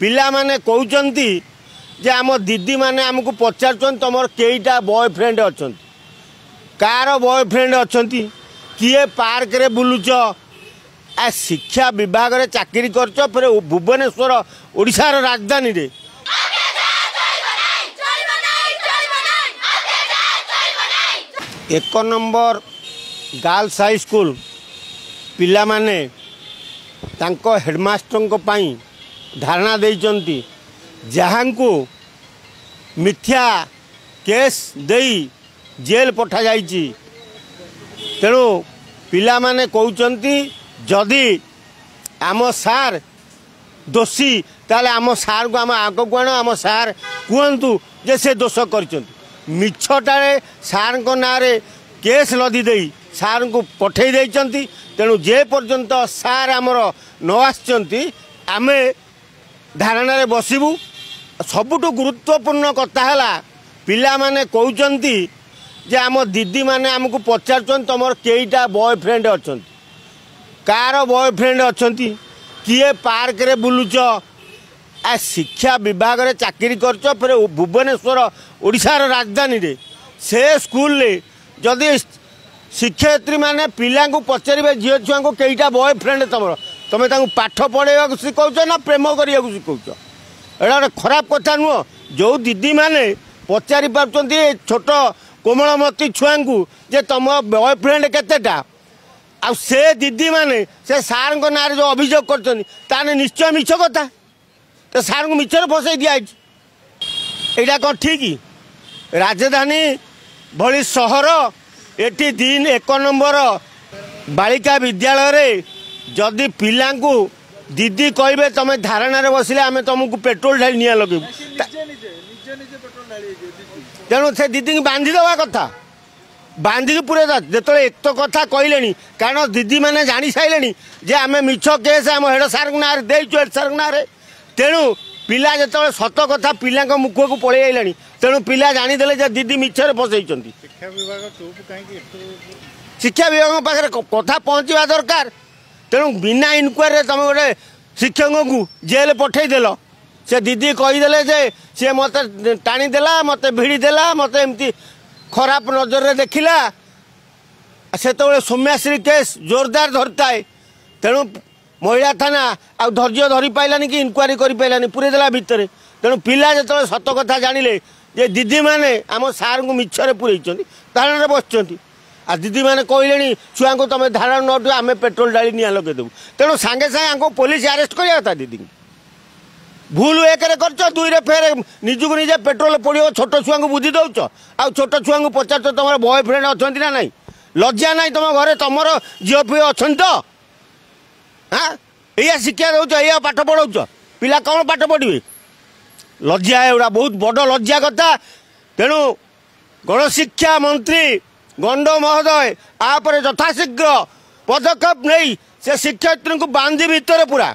पिला माने कहउचंती जे आम दीदी माने आमको पचार तुम कईटा बॉयफ्रेंड अच्छा कार बॉयफ्रेंड अच्छा किए पार्क रे बुलुच आ शिक्षा विभाग रे चाकरी करछ फिर भुवनेश्वर ओडिशार राजधानी रे एक नंबर गर्ल्स हाई स्कूल पिला माने तांको हेडमास्टर को पाई धारणा देइचंती जहां को मिथ्या केस देई जेल पठा जाइची तेणु पिला माने कहउचंती जदि आम सार दोषी ताले आम सार को आम आग को आण आम सार कहतु जे से दोष कर मिछटारे सार को ना रे केस लदी देई सार को पठे देइचंती तेणु जे पर्यंत सार आमर न आसचंती आमे धारणा रे बसिबू सबुठु गुरुत्वपूर्ण कथा है पिला माने कहउचंती जे आम दीदी माने आमको पचार तुम कईटा बॉयफ्रेंड अच्छा कार बॉयफ्रेंड अच्छा किए पार्क रे बुलुच आ शिक्षा विभाग रे चाकरी करछ फिर भुवनेश्वर ओडिशार राजधानी रे से स्कूल रे जदि शिक्षयित्री माने पिला को पचारे झील छुआ को कईटा बॉयफ्रेंड तुम तुम पाठ पढ़ाइबा शिखौच ना प्रेम करने शिखौच एटा गोटे खराब कथा नुह जो दीदी माने पचारि पार्टी छोट कोमलमती छुआ को जे तुम बॉयफ्रेंड केतेटा आ से दीदी माने से सार को ना जो अभियोग कर निश्चय मिछ कथा तो सार को मिछर फसई दिखाई यहाँ कौन ठीक राजधानी भली सहर एटी दिन एक नंबर बालिका विद्यालय रे जदि पिला को दीदी कहे तुम धारणा रे बसिले आम तुमको पेट्रोल ढाली निया लगेबू तेणु से दीदी की बांधिदेवा कथा बांधिक पूरे जो एक तो कथा कहले कारण दीदी मैंने जानी सारे जे आम मिछ केस आम हेड सार ना देचु हेड सार ना तेणु पिला जो सत कथा पिला मुख को पलि आईला तेणु पिला जानीदे दीदी मिछरे फसई शिक्षा विभाग पाखे कथा पहुँचवा दरकार तेणु बिना इनक्वारी तुम गोटे शिक्षक को जेल पठेदेल से दीदी कहीदेले जे सी मत टाणीदेला मत भिड़देला मत एमती खराब नजर रे देखिला से सौम्याश्री केस जोरदार धरता है तेणु महिला थाना आ धैर्य धरी पाइलानी कि इनक्वारी कर पाइलानी पूरेदेला भितर तेणु पिला जो सत कथा जानिले जे दीदी माने आम सार को मिछरे पूरेइछंती धारणा बसचंती आ दीदी माने कहले छुआ को तुम धारणा न आम पेट्रोल डाली निया लगेदेबू तेणु सांगे सांगे पुलिस अरेस्ट करिया था दीदी भूल एक दुई फेर निजुक निजे पेट्रोल पड़ो छोट छुआ को बुद्धि दौच आ छोट छुआ को पचार तुम बॉयफ्रेंड अच्छा ना ना लज्जा ना तुम घरे तुम झील फी अच्छा तो हाँ या शिक्षा दौच या पाठ पढ़ाऊच पिला कौन पाठ पढ़े लज्जा एगुड़ा बहुत बड़ लज्जा कथा तेणु गणशिक्षा मंत्री गंड महोदय आप यथाशीघ्र पदक्षेप नहीं से शिक्षयित्री को बांधी भितर पूरा